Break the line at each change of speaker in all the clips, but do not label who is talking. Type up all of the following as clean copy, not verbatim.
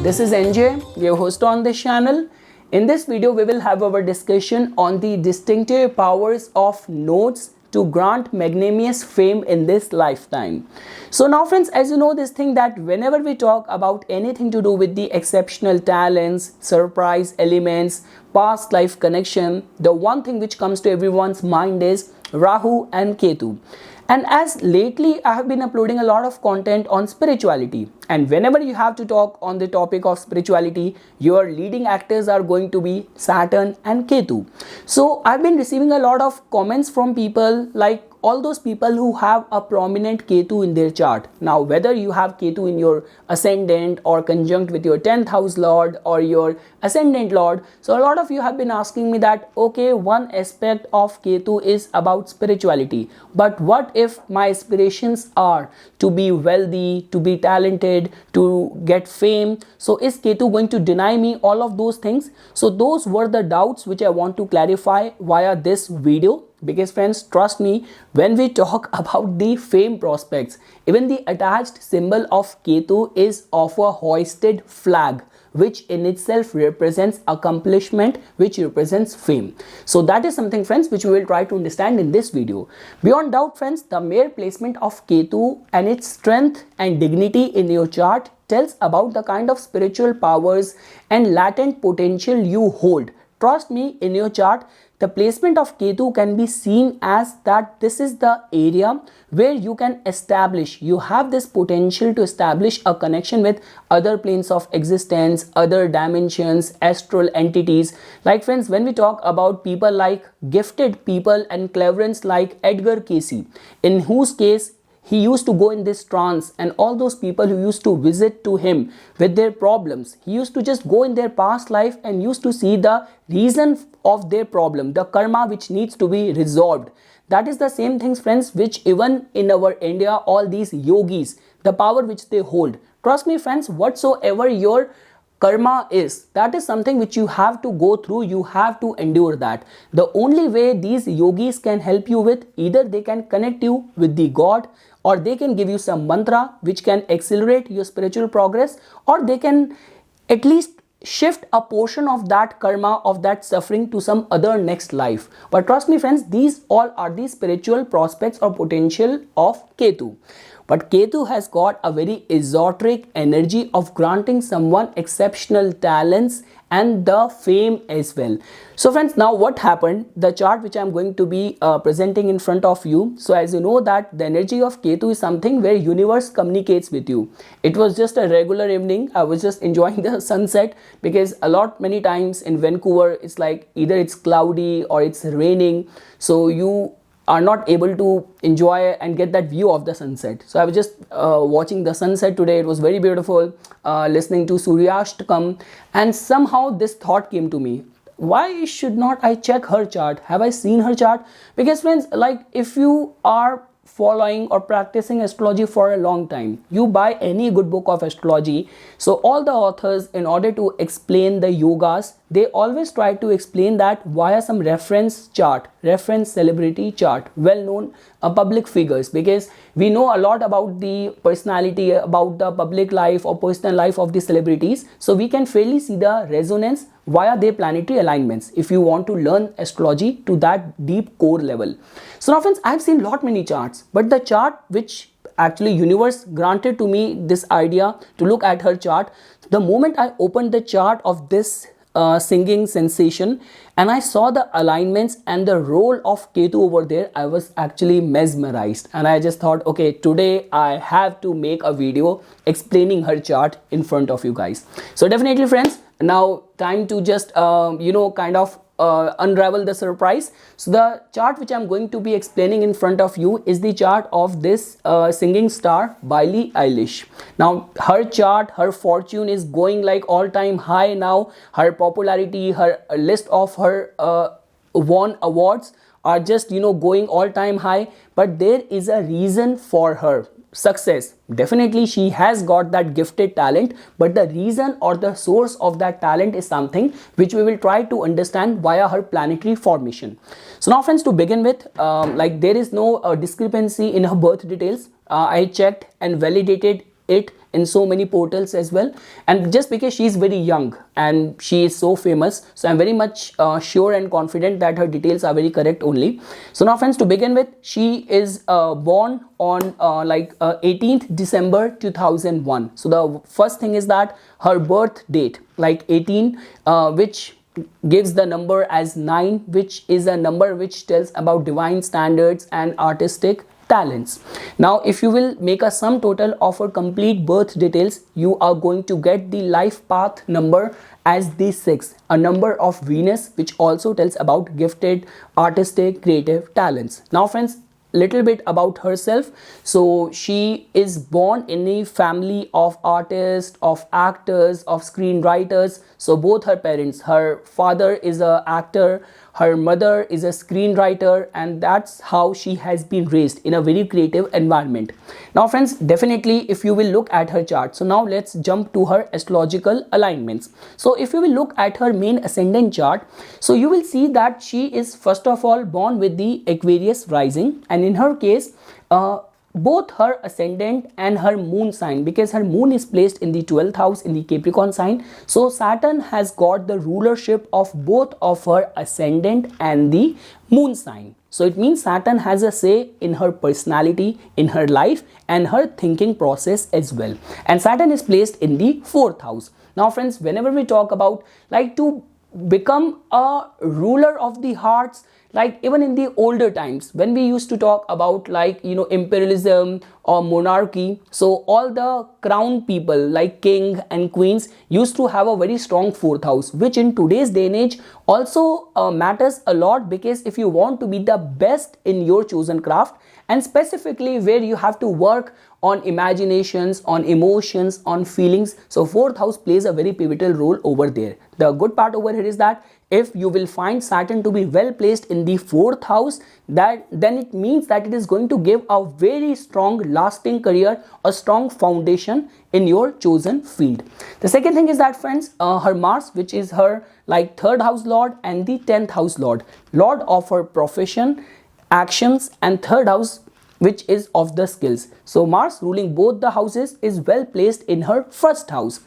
This is NJ, your host on this channel. In this video, we will have our discussion on the distinctive powers of nodes to grant magnanimous fame in this lifetime. So now friends, as you know this thing that whenever we talk about anything to do with the exceptional talents, surprise elements, past life connection, the one thing which comes to everyone's mind is Rahu and Ketu. And as lately I have been uploading a lot of content on spirituality, and whenever you have to talk on the topic of spirituality, your leading actors are going to be Saturn and Ketu. So I've been receiving a lot of comments from people, like all those people who have a prominent Ketu in their chart. Now whether you have Ketu in your ascendant or conjunct with your 10th house lord or your ascendant lord, so a lot of you have been asking me that okay, one aspect of Ketu is about spirituality, but what if my aspirations are to be wealthy, to be talented, to get fame? So is Ketu going to deny me all of those things? So those were the doubts which I want to clarify via this video. Because friends, trust me, when we talk about the fame prospects, even the attached symbol of Ketu is of a hoisted flag, which in itself represents accomplishment, which represents fame. So that is something friends which we will try to understand in this video. Beyond doubt friends, the mere placement of Ketu and its strength and dignity in your chart tells about the kind of spiritual powers and latent potential you hold. Trust me, in your chart, the placement of Ketu can be seen as that this is the area where you can establish, you have this potential to establish a connection with other planes of existence, other dimensions, astral entities. Like friends, when we talk about people like gifted people and cleverance like Edgar Cayce, in whose case he used to go in this trance, and all those people who used to visit to him with their problems, he used to just go in their past life and used to see the reason of their problem, the karma which needs to be resolved. That is the same things friends which even in our India, all these yogis, the power which they hold. Trust me friends, whatsoever your karma is, that is something which you have to go through, you have to endure that. The only way these yogis can help you with, either they can connect you with the God, or they can give you some mantra which can accelerate your spiritual progress, or they can at least shift a portion of that karma, of that suffering to some other next life. But trust me friends, these all are the spiritual prospects or potential of Ketu. But Ketu has got a very esoteric energy of granting someone exceptional talents and the fame as well. So friends, now what happened, the chart which I am going to be presenting in front of you. So as you know that the energy of Ketu is something where universe communicates with you. It was just a regular evening. I was just enjoying the sunset, because many times in Vancouver, it's like either it's cloudy or it's raining. So you are not able to enjoy and get that view of the sunset. So I was just watching the sunset today. It was very beautiful, listening to Suryashtakam, and somehow this thought came to me, why should not I check her chart? Have I seen her chart? Because friends, like if you are following or practicing astrology for a long time, you buy any good book of astrology, so all the authors, in order to explain the yogas, they always try to explain that via some reference chart, reference celebrity chart, well-known public figures, because we know a lot about the personality, about the public life or personal life of the celebrities, so we can fairly see the resonance via their planetary alignments if you want to learn astrology to that deep core level. So now friends, I have seen many charts, but the chart which actually universe granted to me this idea to look at her chart, the moment I opened the chart of this singing sensation and I saw the alignments and the role of Ketu over there, I was actually mesmerized, and I just thought, okay, today I have to make a video explaining her chart in front of you guys. So definitely friends, now time to just unravel the surprise. So the chart which I'm going to be explaining in front of you is the chart of this singing star Billie Eilish. Now her chart, her fortune is going like all-time high now. Her popularity, her list of her won awards are just going all-time high. But there is a reason for her success. Definitely she has got that gifted talent, but the reason or the source of that talent is something which we will try to understand via her planetary formation. So now friends, to begin with, there is no discrepancy in her birth details. I checked and validated it in so many portals as well. And just because she is very young and she is so famous, so I'm very much sure and confident that her details are very correct only. So now friends, to begin with, she is born on 18th December 2001. So the first thing is that her birth date, like 18, which gives the number as 9, which is a number which tells about divine standards and artistic talents. Now if you will make a sum total of her complete birth details, you are going to get the life path number as the 6, a number of Venus, which also tells about gifted, artistic, creative talents. Now friends, little bit about herself. So she is born in a family of artists, of actors, of screenwriters. So both her parents, her father is an actor, her mother is a screenwriter, and that's how she has been raised in a very creative environment. Now friends, definitely if you will look at her chart, so now let's jump to her astrological alignments. So if you will look at her main ascendant chart, so you will see that she is first of all born with the Aquarius rising, and in her case both her ascendant and her moon sign, because her moon is placed in the 12th house in the Capricorn sign, so Saturn has got the rulership of both of her ascendant and the moon sign. So it means Saturn has a say in her personality, in her life, and her thinking process as well. And Saturn is placed in the 4th house. Now friends, whenever we talk about like to become a ruler of the hearts, like even in the older times when we used to talk about like imperialism or monarchy, so all the crown people like king and queens used to have a very strong 4th house, which in today's day and age also matters a lot, because if you want to be the best in your chosen craft, and specifically where you have to work on imaginations, on emotions, on feelings, so 4th house plays a very pivotal role over there. The good part over here is that if you will find Saturn to be well placed in the 4th house, then it means that it is going to give a very strong lasting career, a strong foundation in your chosen field. The second thing is that friends, her Mars, which is her like 3rd house lord and the 10th house lord of her profession, actions, and 3rd house, which is of the skills. So Mars ruling both the houses is well placed in her 1st house,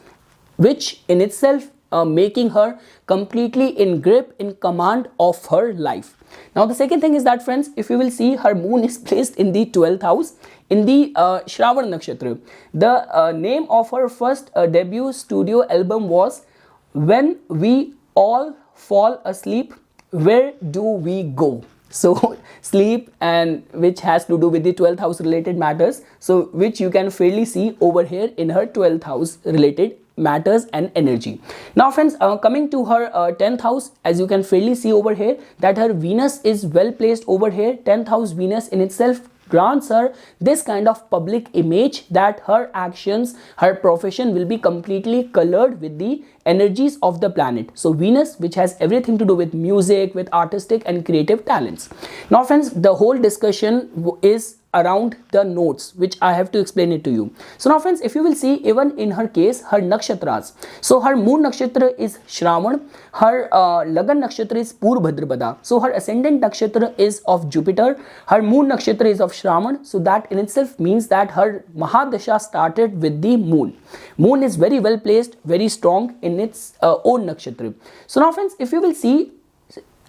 which in itself making her completely in grip, in command of her life. Now the second thing is that friends, if you will see, her moon is placed in the 12th house in the Shravan Nakshatra. The name of her first debut studio album was When We All Fall Asleep, Where Do We Go? So sleep, and which has to do with the 12th house related matters, so which you can fairly see over here in her 12th house related matters and energy. Now friends, coming to her 10th house, as you can fairly see over here that her Venus is well placed over here. 10th house Venus in itself grants her this kind of public image that her actions, her profession will be completely colored with the energies of the planet. So Venus, which has everything to do with music, with artistic and creative talents. Now friends, the whole discussion is around the notes, which I have to explain it to you. So now friends, if you will see, even in her case, her nakshatras, so her moon nakshatra is Shravan, her Lagan nakshatra is Purvabhadrapada, so her ascendant nakshatra is of Jupiter, her moon nakshatra is of Shravan, so that in itself means that her Mahadasha started with the moon. Moon is very well placed, very strong in its own nakshatra. So now friends, if you will see,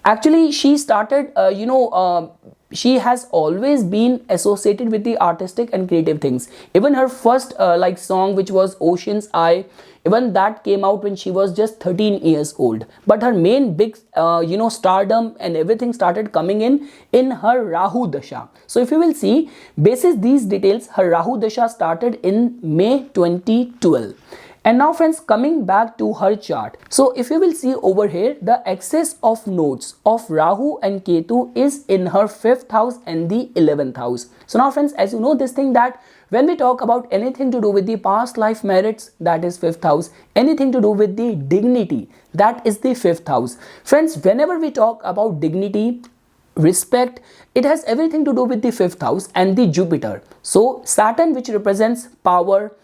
actually she started she has always been associated with the artistic and creative things. Even her first like song, which was Ocean's Eye, even that came out when she was just 13 years old. But her main big stardom and everything started coming in her Rahu Dasha. So if you will see, basis these details, her Rahu Dasha started in May 2012. And now friends, coming back to her chart. So if you will see over here, the axis of nodes of Rahu and Ketu is in her 5th house and the 11th house. So now friends, as you know this thing, that when we talk about anything to do with the past life merits, that is 5th house. Anything to do with the dignity, that is the 5th house. Friends, whenever we talk about dignity, respect, it has everything to do with the 5th house and the Jupiter. So Saturn, which represents power,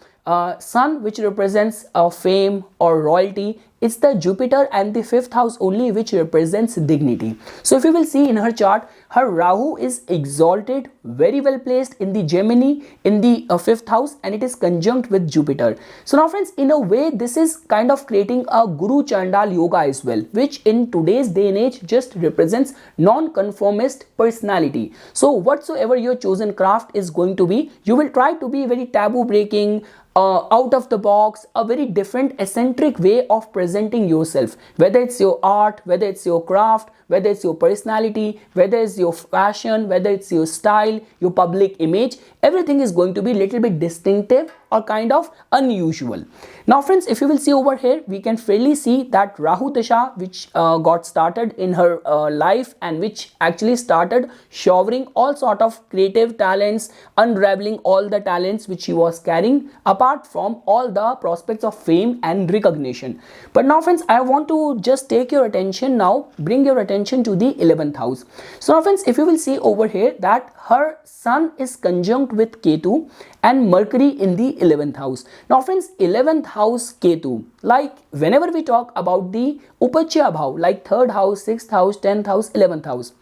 Sun, which represents fame or royalty, it's the Jupiter and the 5th house only which represents dignity. So if you will see in her chart, her Rahu is exalted, very well placed in the Gemini in the 5th house, and it is conjunct with Jupiter. So now friends, in a way this is kind of creating a Guru Chandal yoga as well, which in today's day and age just represents non-conformist personality. So whatsoever your chosen craft is going to be, you will try to be very taboo breaking, out of the box, a very different eccentric way of presenting yourself, whether it's your art, whether it's your craft, whether it's your personality, whether it's your fashion, whether it's your style, your public image, everything is going to be little bit distinctive or kind of unusual. Now friends, if you will see over here, we can fairly see that Rahu Dasha which got started in her life, and which actually started showering all sort of creative talents, unraveling all the talents which she was carrying, apart from all the prospects of fame and recognition. But now friends, I want to just take your attention now, bring your attention to the 11th house. So now friends, if you will see over here that her Sun is conjunct with Ketu and Mercury in the 11th house. Now friends, 11th house Ketu, like whenever we talk about the Upachya Bhav, like 3rd house, 6th house, 10th house, 11th house,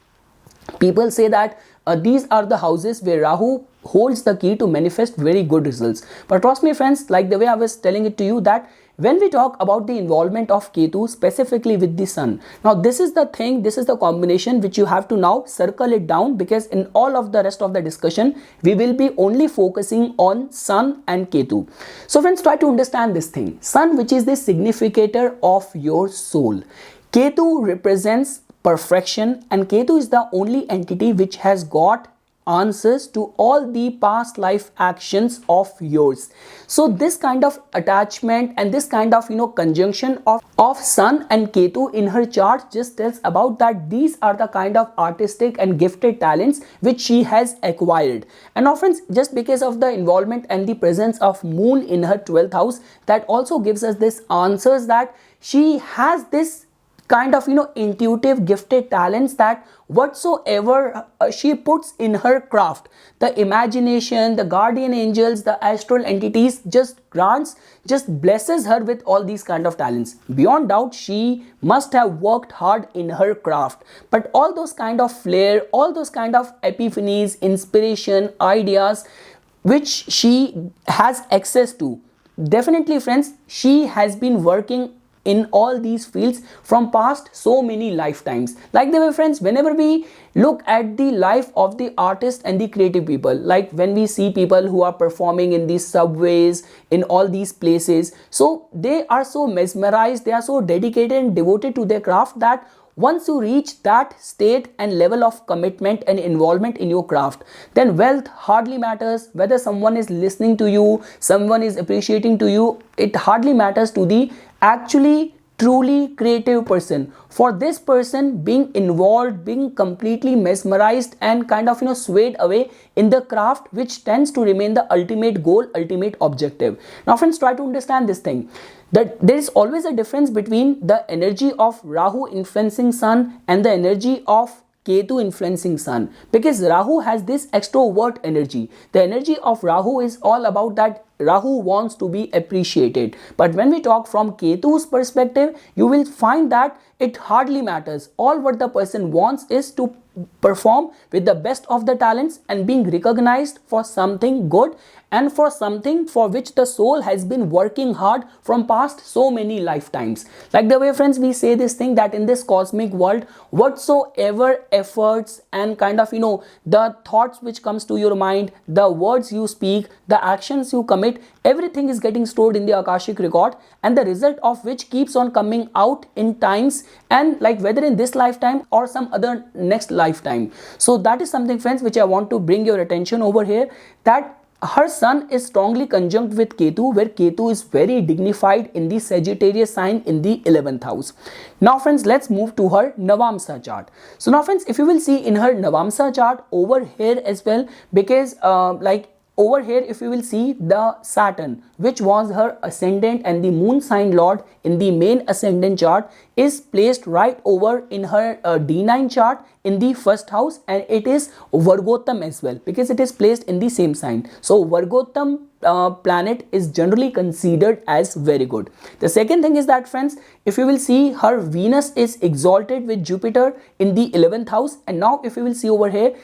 people say that these are the houses where Rahu holds the key to manifest very good results. But trust me friends, like the way I was telling it to you, that when we talk about the involvement of Ketu specifically with the Sun, now this is the thing, this is the combination which you have to now circle it down, because in all of the rest of the discussion we will be only focusing on Sun and Ketu. So friends, try to understand this thing. Sun, which is the significator of your soul, Ketu represents perfection, and Ketu is the only entity which has got answers to all the past life actions of yours. So this kind of attachment and this kind of conjunction of Sun and Ketu in her chart just tells about that these are the kind of artistic and gifted talents which she has acquired. And now friends, just because of the involvement and the presence of Moon in her 12th house, that also gives us this answers that she has this kind of intuitive gifted talents, that whatsoever she puts in her craft, the imagination, the guardian angels, the astral entities just blesses her with all these kind of talents. Beyond doubt, she must have worked hard in her craft, but all those kind of flair, all those kind of epiphanies, inspiration, ideas which she has access to, definitely friends, she has been working in all these fields from past so many lifetimes. Like the way friends, whenever we look at the life of the artist and the creative people, like when we see people who are performing in these subways, in all these places, so they are so mesmerized, they are so dedicated and devoted to their craft, that once you reach that state and level of commitment and involvement in your craft, then wealth hardly matters. Whether someone is listening to you, someone is appreciating to you, it hardly matters to the actually truly creative person. For this person, being involved, being completely mesmerized and kind of swayed away in the craft, which tends to remain the ultimate goal, ultimate objective. Now friends, try to understand this thing, that there is always a difference between the energy of Rahu influencing Sun and the energy of Ketu influencing Sun, because Rahu has this extrovert energy. The energy of Rahu is all about that Rahu wants to be appreciated. But when we talk from Ketu's perspective, you will find that it hardly matters. All what the person wants is to perform with the best of the talents and being recognized for something good and for something for which the soul has been working hard from past so many lifetimes. Like the way friends, we say this thing, that in this cosmic world, whatsoever efforts and kind of the thoughts which comes to your mind, the words you speak, the actions you commit, everything is getting stored in the Akashic record, and the result of which keeps on coming out in times, and like whether in this lifetime or some other next lifetime. So that is something friends which I want to bring your attention over here, that her Sun is strongly conjunct with Ketu, where Ketu is very dignified in the Sagittarius sign in the 11th house. Now friends, let's move to her Navamsa chart. So now friends, if you will see in her Navamsa chart over here as well, because like over here, if you will see, the Saturn, which was her ascendant and the moon sign lord in the main ascendant chart, is placed right over in her D9 chart in the first house, and it is Vargottam as well, because it is placed in the same sign. So Vargottam planet is generally considered as very good. The second thing is that, friends, if you will see, her Venus is exalted with Jupiter in the 11th house, and now if you will see over here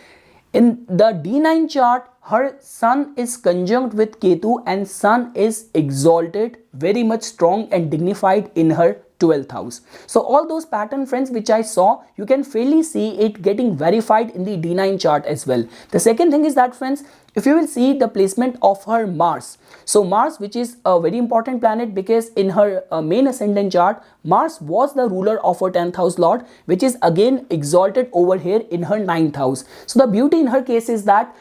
in the D9 chart, her sun is conjunct with Ketu and sun is exalted, very much strong and dignified in her 12th house. So all those pattern, friends, which I saw, you can fairly see it getting verified in the D9 chart as well. The second thing is that, friends, if you will see the placement of her Mars, so Mars, which is a very important planet, because in her main ascendant chart, Mars was the ruler of her 10th house lord, which is again exalted over here in her 9th house. So the beauty in her case is that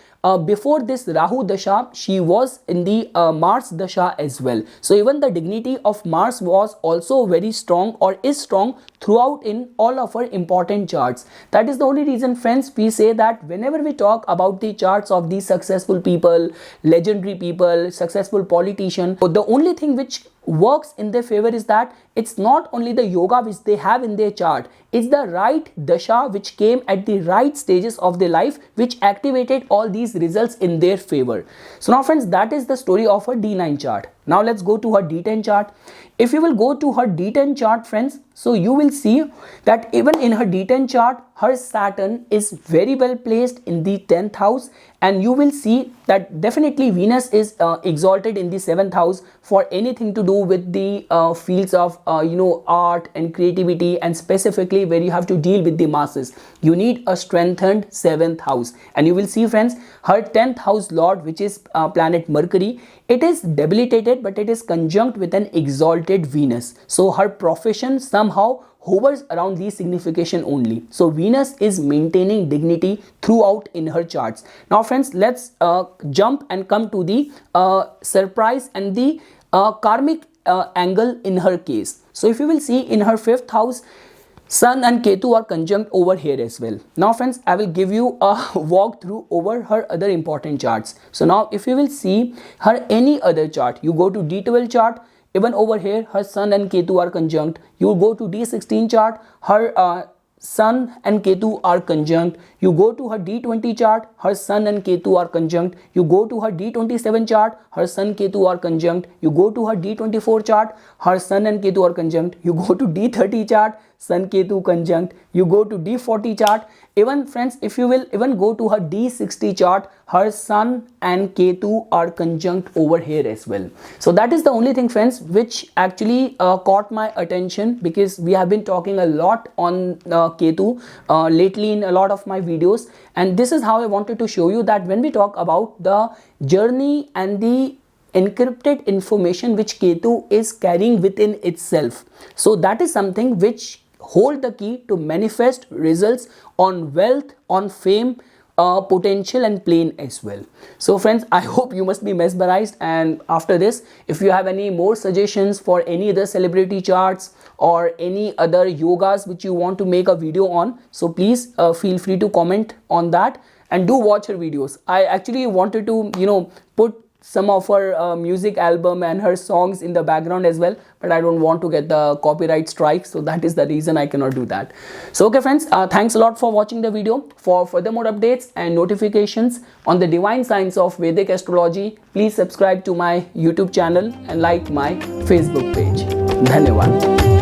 before this Rahu Dasha, she was in the Mars Dasha as well. So even the dignity of Mars was also very strong, or is strong throughout in all of her important charts. That is the only reason, friends, we say that whenever we talk about the charts of these successful people, legendary people, successful politicians, the only thing which works in their favor is that it's not only the yoga which they have in their chart, it's the right dasha which came at the right stages of their life, which activated all these results in their favor. So now, friends, that is the story of her D9 chart. Now let's go to her D10 chart. If you will go to her D10 chart, friends, so you will see that even in her D10 chart, her Saturn is very well placed in the 10th house, and you will see that definitely Venus is exalted in the 7th house for anything to do with the fields of art and creativity, and specifically where you have to deal with the masses. You need a strengthened 7th house, and you will see, friends, her 10th house lord, which is planet Mercury, it is debilitated, but it is conjunct with an exalted Venus. So her profession somehow hovers around the signification only. So Venus is maintaining dignity throughout in her charts. Now, friends, let's jump and come to the surprise and the karmic angle in her case. So if you will see, in her 5th house, Sun and Ketu are conjunct over here as well. Now, friends, I will give you a walkthrough over her other important charts. So now if you will see her any other chart, you go to D12 chart, even over here her Sun and Ketu are conjunct. You go to D16 chart, her Sun and Ketu are conjunct. You go to her D20 chart, her Sun and Ketu are conjunct. You go to her D27 chart, her Sun Ketu are conjunct. You go to her D24 chart, her Sun and Ketu are conjunct. You go to D30 chart, Sun Ketu conjunct. You go to D40 chart. Even, friends, if you will even go to her D60 chart, her Sun and Ketu are conjunct over here as well. So that is the only thing, friends, which actually caught my attention, because we have been talking a lot on Ketu lately in a lot of my videos, and this is how I wanted to show you that when we talk about the journey and the encrypted information which Ketu is carrying within itself, so that is something which hold the key to manifest results on wealth, on fame, potential and plane as well. So, friends, I hope you must be mesmerized, and after this, if you have any more suggestions for any other celebrity charts or any other yogas which you want to make a video on, so please feel free to comment on that, and do watch her videos. I actually wanted to put some of her music album and her songs in the background as well, but I don't want to get the copyright strike, so that is the reason I cannot do that. So okay, friends, thanks a lot for watching the video. For further more updates and notifications on the divine science of Vedic astrology, please subscribe to my YouTube channel and like my Facebook page. Dhanyawad.